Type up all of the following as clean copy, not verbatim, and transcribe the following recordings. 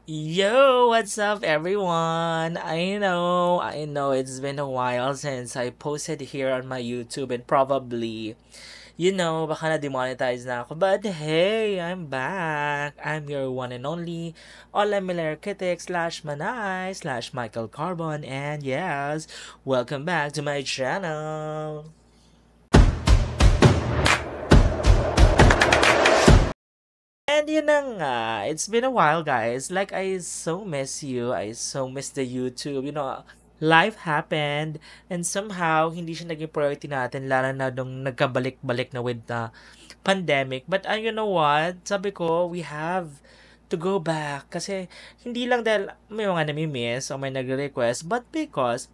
Yo, what's up everyone? I know it's been a while since I posted here on my YouTube and probably, baka na-demonetize na ako. But hey, I'm back. I'm your one and only Ola Miller Critic slash Manay slash Michael Carbon. And yes, welcome back to my channel. And yun na nga, it's been a while guys. Like I so miss you. I so miss the YouTube. Life happened and somehow hindi siya naging priority natin lalo na nung nagkabalik-balik na with the pandemic. But you know what? Sabi ko, we have to go back kasi hindi lang dahil may mga nami-miss o may nagre-request but because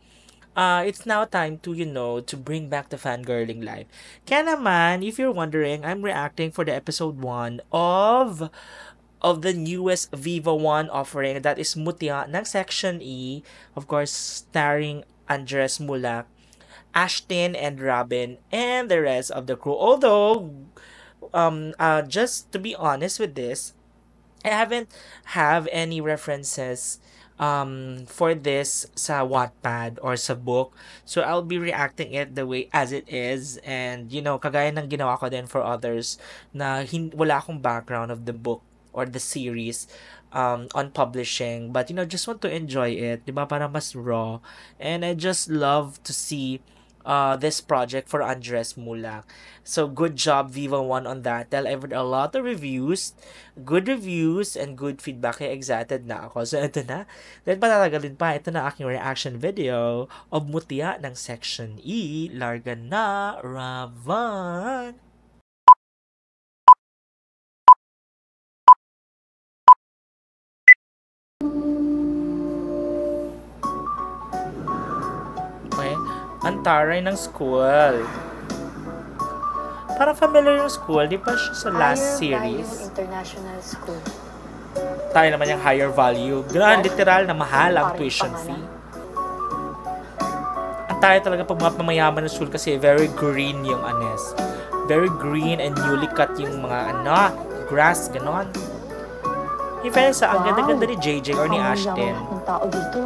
it's now time to, to bring back the fangirling life. Kaya naman, if you're wondering, I'm reacting for the episode 1 of the newest Viva One offering that is Mutya ng Section E, of course, starring Andres Mulak, Ashton and Robin, and the rest of the crew. Although, just to be honest with this, I haven't have any references for this sa Wattpad or sa book. So I'll be reacting it the way as it is and kagaya ng ginawa ko din for others na wala akong background of the book or the series on publishing but just want to enjoy it, 'di ba? Para mas raw. And I just love to see this project for Andres Mulak. So good job Viva One on that. Dahil I've read a lot of reviews, good reviews and good feedback. Kaya excited na ako. So ito na. Dahil patatagalin pa, ito na aking reaction video of Mutya ng Section E. Larga na, Ravan! Okay. Ang taray ng school. Parang familiar yung school, di pa siya sa last series. International School. Tayo naman yung higher value. Grand, literal na mahal ang tuition fee. Ang tayo talaga pag mga pamayaman ng school kasi very green yung anes. Very green and newly cut yung mga grass, ganon. In fairness, ang ganda-ganda ni JJ or ni Ashton. Ang tao dito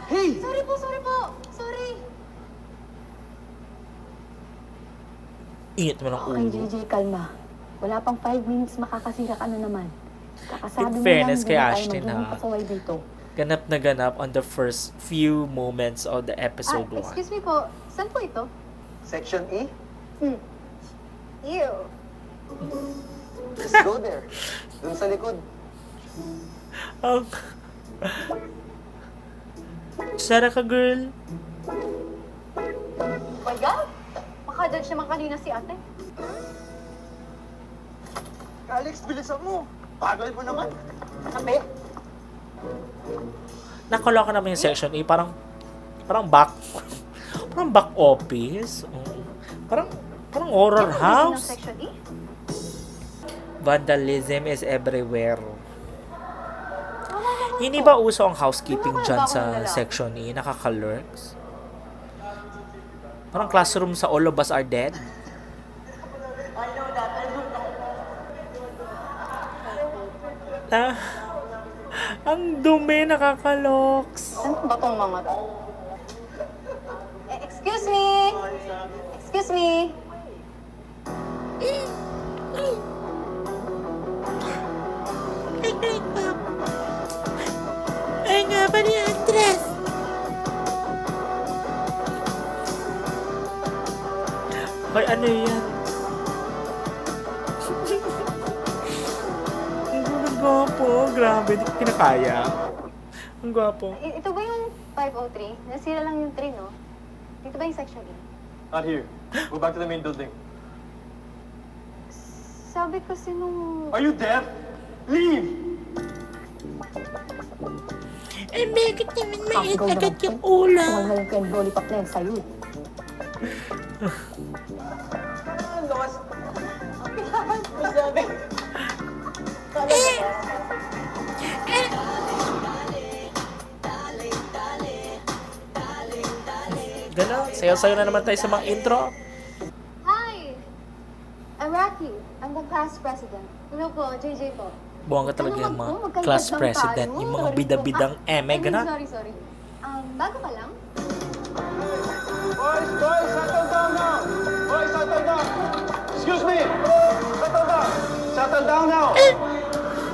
Hey! Sorry po! Sorry! Init mo ng Okay, ulo. JJ, kalma. Wala pang 5 minutes makakasira ka na naman. Kakasabi In mo fairness lang, kay hindi tayo Ashton, magiging ha? pasaway dito. Ganap na ganap on the first few moments of the episode 1. Excuse me po. Saan po ito? Section E? Ew. Just go there. Dun sa likod. Ang... Sara ka, girl. Oh my God! Makajudge naman kanina si ate. Alex, bilisan mo. Bagal mo naman. Sabi? Nakaloka naman yung section A. Parang back... parang back office. Parang horror Ng house. Section E? Vandalism is everywhere. Hindi ba uso ang housekeeping dyan sa section E? Nakaka-lurks? Parang classroom sa All of Us Are Dead. Ang dumi, nakaka-locks. Saan ba tong mga to? Excuse me! Excuse me! Ay nga ba ni Andres? Ay, ano yan? Ang gwapo. Grabe, di ko kinakaya. Ang gwapo. Ito ba yung 503? Nasira lang yung 3, no? Dito ba yung Section E? Not here. Go back to the main building. Sabi kasi nung... Are you deaf? Leave! Ay, bakit naman maliit Ikaw agad naman, yung ulo? Sumalmayin ko yung lollipop na yan sa'yo. Lakas. Sabi. Gano'n, sayo-sayo na naman tayo sa mga intro. Hi! I'm Rocky. Abby. I'm the class president. Hello po, JJ po. Buwang ka talaga yung mga class president, yung mga bida-bidang eme, gano'n. Sorry. Bago ka lang? Boys, settle down now! Boys, settle down! Excuse me! Settle down! Settle down now!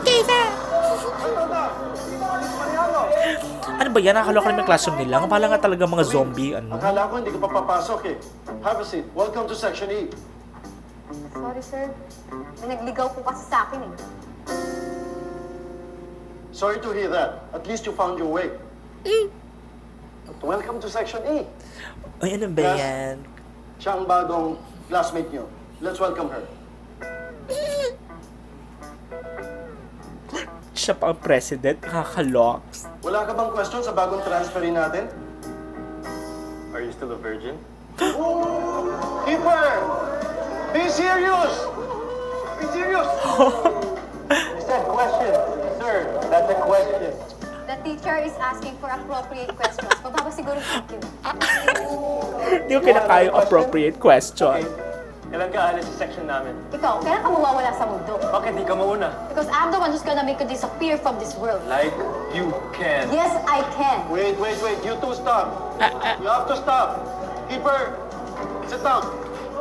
Settle down! Mariano! Ano ba yan? Nakakaloka naman yung classroom nila. Ang pala nga talaga mga zombie, ano. Akala ko hindi ka pa papasok eh. Have a seat. Welcome to Section E. Sorry, sir. May nagligaw po kasi sa akin eh. Sorry to hear that. At least you found your way. But welcome to Section E. Ay, ano ba Yes. yan? Siya ang bagong classmate niyo. Let's welcome her. Siya pa ang president. Nakakaloks. Wala ka bang question sa bagong transferee natin? Are you still a virgin? Keeper! Be serious! Be serious! I said question. Sir, that's a question. The teacher is asking for appropriate questions. Mababa siguro sa akin. Hindi ko kinakaya yung appropriate question. Kailan ka alis sa section namin? Ikaw, kailan ka mawawala sa mundo? Bakit di ka mauna? Because I'm the one who's gonna make you disappear from this world. Like, you can. Yes, I can. Wait. You two stop. You have to stop. Keeper, sit down.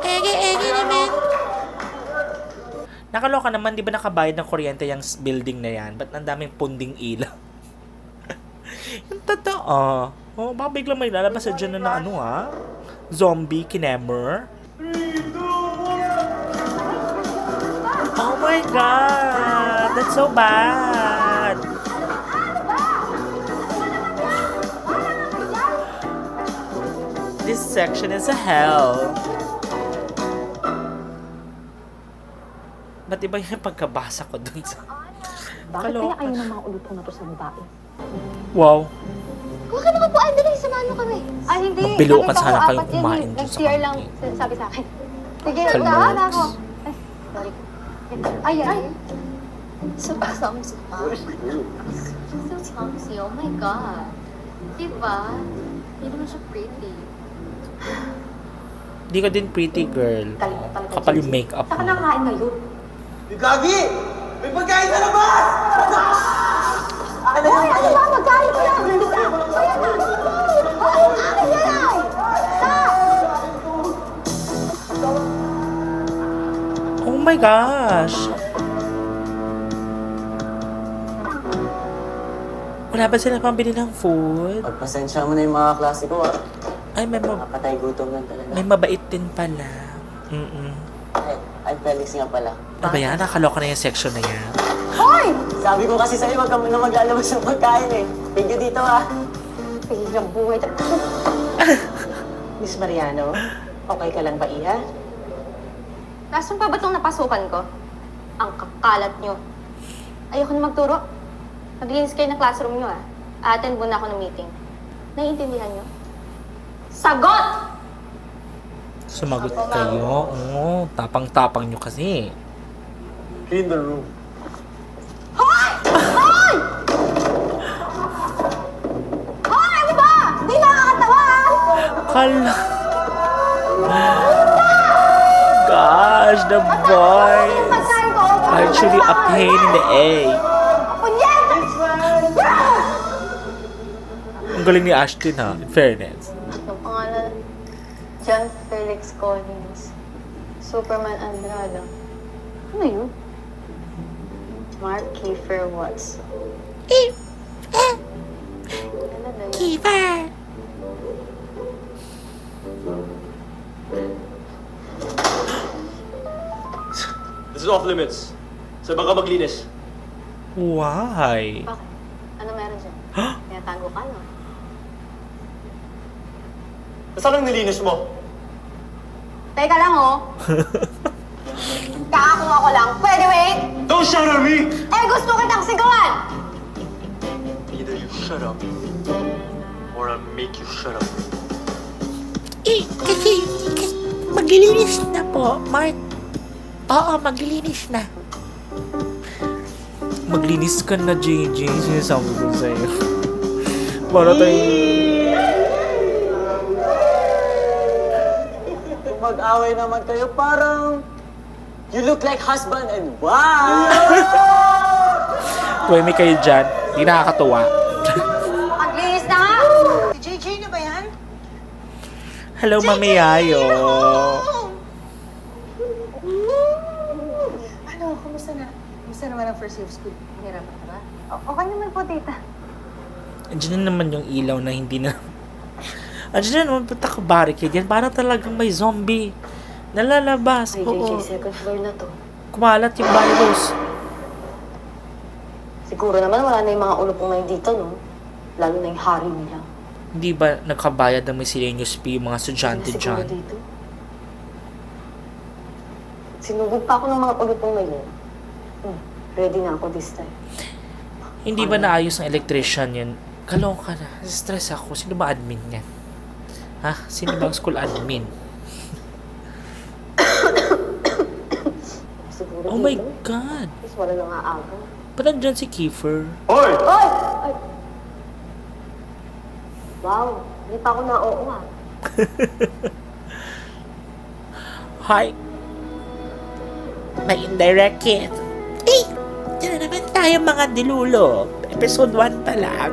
Mariano. Nakaloka naman, di ba nakabayad ng kuryente yung building na yan? Ba't ang daming punding ilaw? Yung totoo. Oh, baka biglang may lalabas sa dyan na ano ha? Zombie, kinemer. Oh my God! That's so bad! This section is a hell. Ba't iba yung pagkabasa ko dun sa... Bakit kaya Kaloka. ayaw ng mga ulutong na to sa babae? Wow. Huwag ka nakapuan, dali, samahan mo kami. Ay, hindi. Magbilukan Nakita sana ko, kayong apat yun, kumain yung dun sa nag-cheer lang, kantin. sabi sa akin. Sige, Hello. unahan ako. Ay, sorry. Ay. So clumsy, ha? So clumsy, oh my God. Diba? Hindi naman siya pretty. Di ka din pretty girl. Kalimutan ka. Kapal yung makeup Saka mo. nakain ngayon. Gagi! May pagkain sa labas! Ano ba? Magkain ko lang! Ayan na! Akin yan ay! Oh my gosh! Wala ba sila pambili ng food? Pagpasensya mo na yung mga klase ko, ah. Ay, Nakapatay gutom lang talaga. may mabait din pala. Ay, Felix nga pala. Ano ba yan? Nakaloka na yung section na yan. Hoy! Sabi ko kasi sa'yo, wag ka muna maglalabas ng pagkain eh. Tignan dito, ah. Pihilang buhay. Miss Mariano, okay ka lang ba, Iha? Nasaan pa ba itong napasukan ko? Ang kakalat nyo. Ayoko na magturo. Naglinis kayo ng classroom nyo, ah. A-attend muna ako ng meeting. Naiintindihan nyo? Sagot! Sumagot kayo. Oo, tapang-tapang nyo kasi. Clean the room. Hoy! Hoy! Hoy! Ano ba? Di nakakatawa, ah! Kala... Gosh, the boys. Pagkain ko, Actually, a pain in the egg. Punyeta! Ang galing ni Ashton ha, in fairness. Ang pangalan, John Felix Collins. Superman Andrada. Ano yun? Mark Kiefer Watts. Ano na yun? Kiefer! This is off limits. Sa baka maglinis. Why? Bakit? Ano meron dyan? Tinatago ka, no? Saan ang nilinis mo? Teka lang, oh. Kakakuha ko lang. Pwede wait? Don't shout at me! Eh, gusto kitang sigawan! Either you shut up, or I'll make you shut up. Kasi maglilinis na po, Mark. Oo, maglilinis na. Maglinis ka na, JJ. Sinasabi ko sa'yo. Para tayo... Kung mag-away naman kayo, parang You look like husband and wife! Tuwemi kayo dyan. Di nakakatuwa. Maglinis na nga! Si JJ na ba yan? Hello, Mami Yayo. Ano, kumusta na? Kumusta naman ang first year of school? Mahirapan ka ba? Okay naman po, tita. Andiyan na naman yung ilaw na hindi na... Andiyan na naman punta ka barricade yan. Parang talagang may zombie. Nalalabas. Ay, Oo. JJ, second floor na to. Kumalat yung virus. Siguro naman wala na yung mga ulupong na dito, no? Lalo na yung hari nila. Hindi ba nagkabayad ng miscellaneous fee yung mga estudyante Sino siguro dyan? dito? Sinugod pa ako ng mga ulupong na yun. Ready na ako this time. Hindi ba naayos ng electrician yun? Kaloka na. Stress ako. Sino ba admin yan? Ha? Sino ba ang school admin? Siguro Oh my dito. God! Tapos wala nang aaga. Ba't nandyan si Kiefer? Hoy! Ay! Ay! Wow! Hindi pa ako na-oo ah. Hi! May indirect hit. Eh! Diyan na naman tayo mga dilulo. Episode 1 pa lang.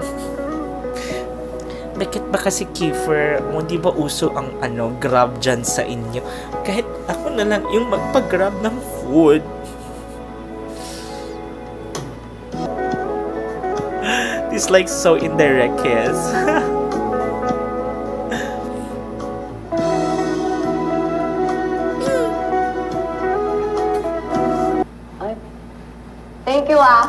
Bakit ba kasi Kiefer, hindi ba uso ang grab dyan sa inyo? Kahit ako na lang yung magpag-grab ng food. This like so indirect kiss. Ay. Thank you ah.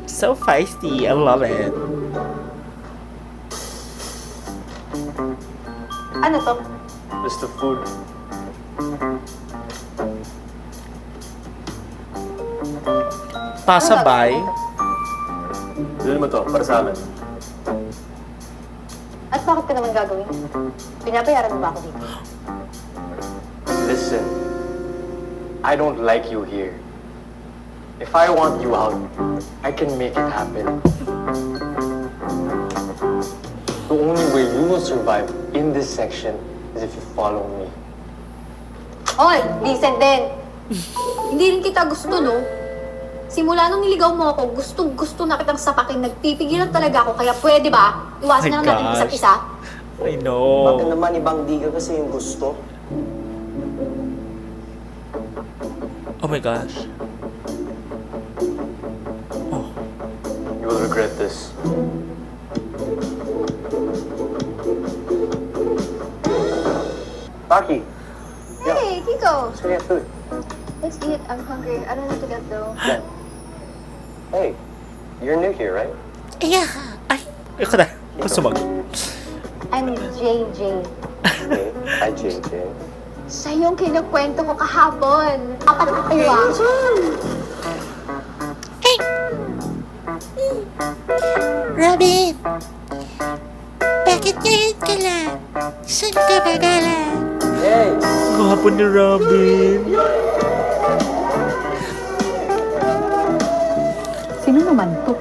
So feisty. I love it. Ano to? Just the food. Pasabay. Ano naman to? Para sa amin. At bakit ka naman gagawin? Pinabayaran mo ba ako dito? Listen, I don't like you here. If I want you out, I can make it happen. The only way you will survive in this section is if you follow me. Hoy! Listen din! Hindi rin kita gusto, no? Simula nung niligaw mo ako, gustong-gusto na kitang sapakin. Nagpipigilan talaga ako, kaya pwede ba? Iwasan na lang natin gosh. isa't isa. I know. Bakit naman ibang di ka kasi yung gusto? Oh my gosh. You will regret this. Taki, Hey, Kiko! let's go get food. Let's eat. I'm hungry. I don't know to get though. Yeah. Hey, you're new here, right? Iya. Ay. Ikaw na. Gusto mag. I'm JJ. Okay, hi JJ. Siya yung kinukwento ko kahapon. Apat na kayo ah. Robin! Bakit ngayon ka lang? Saan ka ba galing? Hey! Gwapo ni Robin. Sino naman to?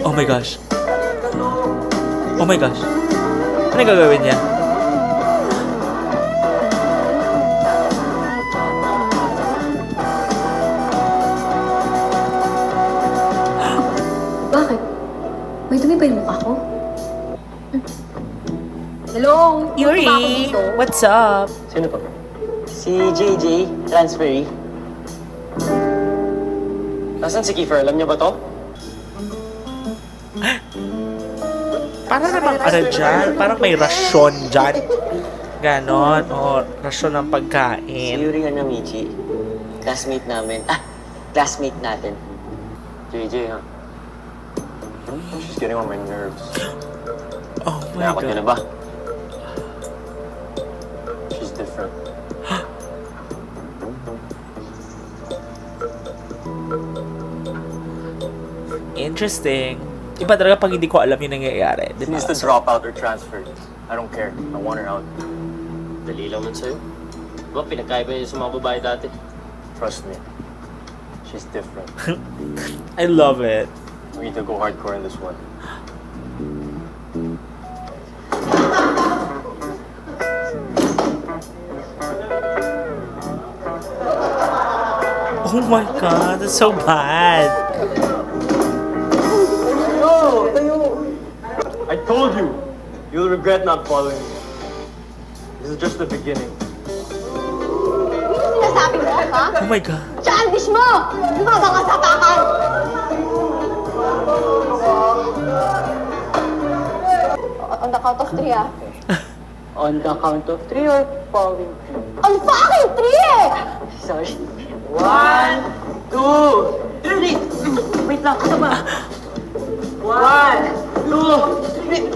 Oh my gosh. Oh my gosh. Ano gagawin niya? Bakit? May dumi ba yung mukha ko? Hello? Yuri! Punta ba ako dito? What's up? Sino to? Si JJ, transferee. Nasaan si Kiefer? Alam niyo ba to? Para namang dyan. Parang may rasyon dyan. Ganon. O, rasyon ng Si pagkain. Yuri Hanamichi. Classmate namin. Classmate natin. JJ, huh? She's getting on my nerves. Oh my Nakakot ka na God. ba? She's different. Interesting. Iba talaga pag hindi ko alam yung nangyayari. She Diba? needs to drop out or transfer. I don't care. I want her out. Dali lang nun sa'yo. Diba, pinagkaiba yun sa mga babae dati. Trust me. She's different. I love it. We need to go hardcore in this one. Oh my god, that's so bad. I told you! You'll regret not following me. This is just the beginning. Ano sinasabi mo, ha? Oh my god. Childish mo! Lumabang ka sa takan! On the count of 3, ah. On the count of 3 or falling? On fucking 3, eh! Sorry. 1, 2, 3! Wait lang, kasama. 1, 2, 3!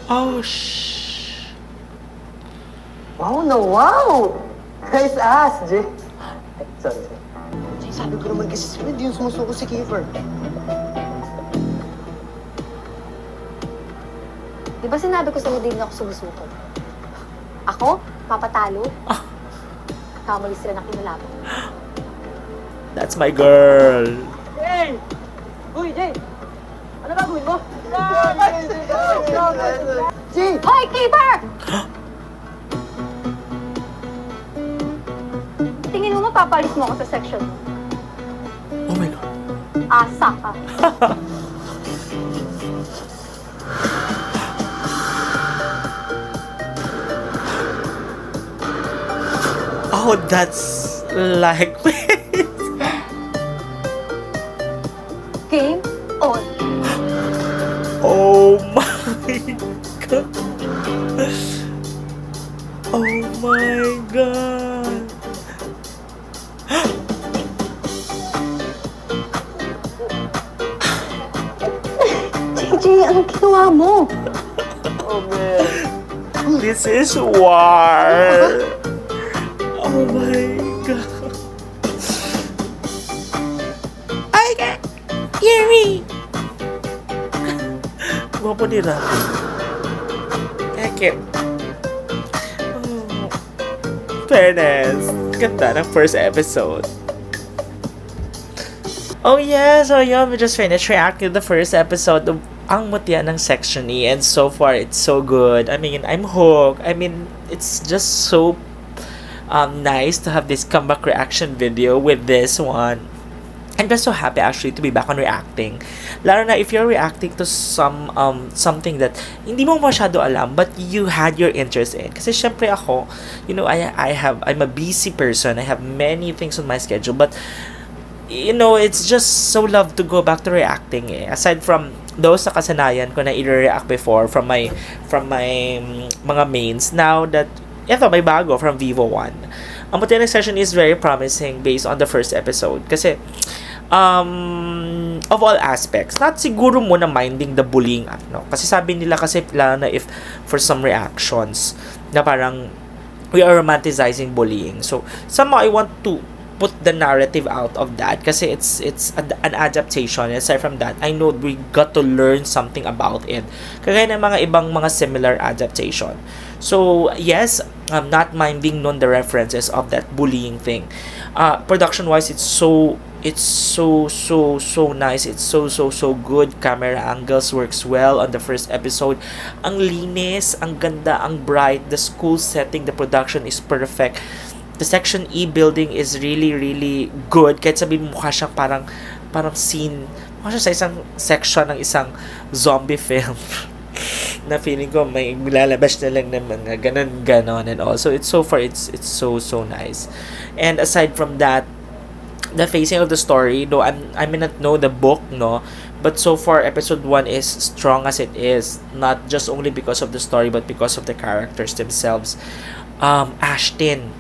Oh, shh. Wow na wow! Nice ass, Jay. Sorry. Jay, sabi ko naman kasi hindi yung sumusuko si Kiefer. Di ba sinabi ko sa'yo din ako sumusuko? Ako? Papatalo? Kamali sila na kinalaban. That's my girl. Jay! Uy, Jay! Ano gagawin mo? Jay! Hoy, keeper! Tingin mo mapapalis mo ako sa section mo? Oh my god. Asa ka. Oh, that's like Game on. Oh my god. Oh my god. JJ, anong ginawa mo? This is war. Oh my god. I got Yuri. Gwapo nila. Eke. Oh. Fairness. Ganda ng first episode. Oh yeah, so yun, we just finished reacting to the first episode of Ang Mutya ng Section E, and so far it's so good. I mean, I'm hooked. I mean, it's just so nice to have this comeback reaction video with this one. I'm just so happy actually to be back on reacting. Lalo na if you're reacting to something that hindi mo masyado alam but you had your interest in. Kasi syempre ako, you know, I'm a busy person. I have many things on my schedule, but you know, it's just so love to go back to reacting eh. Aside from those na kasanayan ko na i-react before from my mga mains, now that ito may bago from Vivo One. Ang Mutya ng Section is very promising based on the first episode kasi of all aspects, not siguro muna minding the bullying no, kasi sabi nila kasi lalo na if for some reactions na parang we are romanticizing bullying, so somehow I want to put the narrative out of that kasi it's an adaptation. Aside from that, I know we got to learn something about it kagaya ng mga ibang mga similar adaptation. So yes, I'm not minding nun the references of that bullying thing. Production wise, it's so nice. It's so good. Camera angles works well on the first episode. Ang linis, ang ganda, ang bright. The school setting, the production is perfect. The Section E building is really good. Kahit sabihin mo mukha siyang parang scene, mukha siya sa isang section ng isang zombie film na feeling ko may lalabas na lang ng mga ganon and also it's so so nice. And aside from that, the facing of the story, though I may not know the book, no, but so far episode 1 is strong as it is, not just only because of the story but because of the characters themselves. Ashton,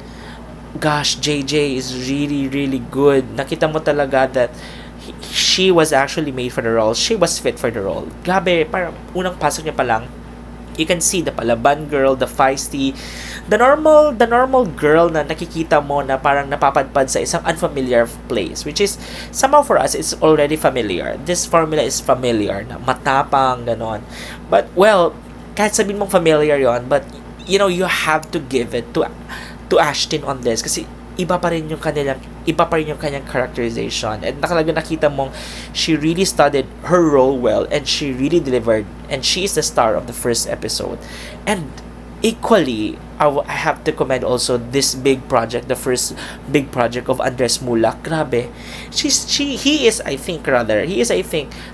gosh, JJ is really good. Nakita mo talaga that she was actually made for the role. She was fit for the role. Grabe, parang unang pasok niya pa lang, you can see the palaban girl, the feisty, the normal girl na nakikita mo na parang napapadpad sa isang unfamiliar place, which is somehow for us it's already familiar. This formula is familiar na matapang ganon. But well, kahit sabihin mong familiar yon, but you know, you have to give it to Ashton on this kasi iba pa rin yung kanilang iba pa rin yung kanyang characterization. And nakita mong she really studied her role well and she really delivered. And she is the star of the first episode. And equally, I have to commend also this big project, the first big project of Andres Mulak. Grabe. He is, I think,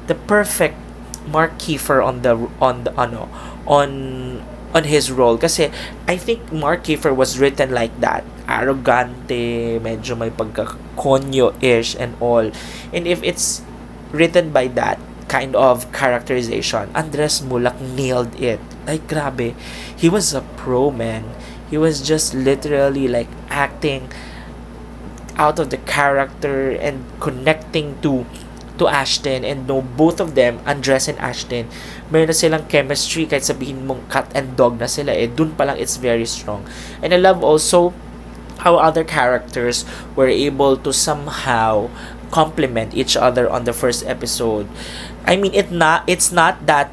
the perfect Mark Kiefer on his role, kasi I think Mark Kiefer was written like that, arrogante, medyo may pagka-konyo-ish and all. And if it's written by that kind of characterization, Andres Mulak nailed it. Like, grabe, he was a pro, man. He was just literally like acting out of the character and connecting to Ashton. And no, both of them, Andres and Ashton, meron na silang chemistry, kahit sabihin mong cat and dog na sila, dun pa lang it's very strong. And I love also how other characters were able to somehow complement each other on the first episode. I mean, it's not that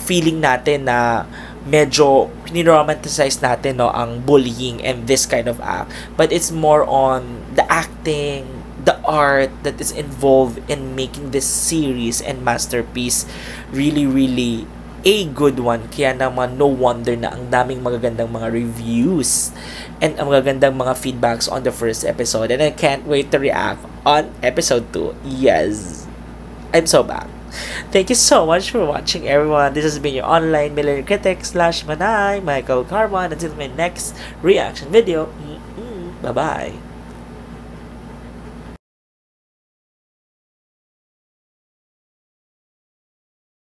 feeling natin na medyo ni-romanticize natin, no, ang bullying and this kind of act, but it's more on the acting, the art that is involved in making this series and masterpiece really, really a good one. Kaya naman, no wonder na ang daming magagandang mga reviews and ang magagandang mga feedbacks on the first episode. And I can't wait to react on episode 2. Yes, I'm so back. Thank you so much for watching, everyone. This has been your online millennial critic / Manay, Michael Carbon. Until my next reaction video. Bye-bye.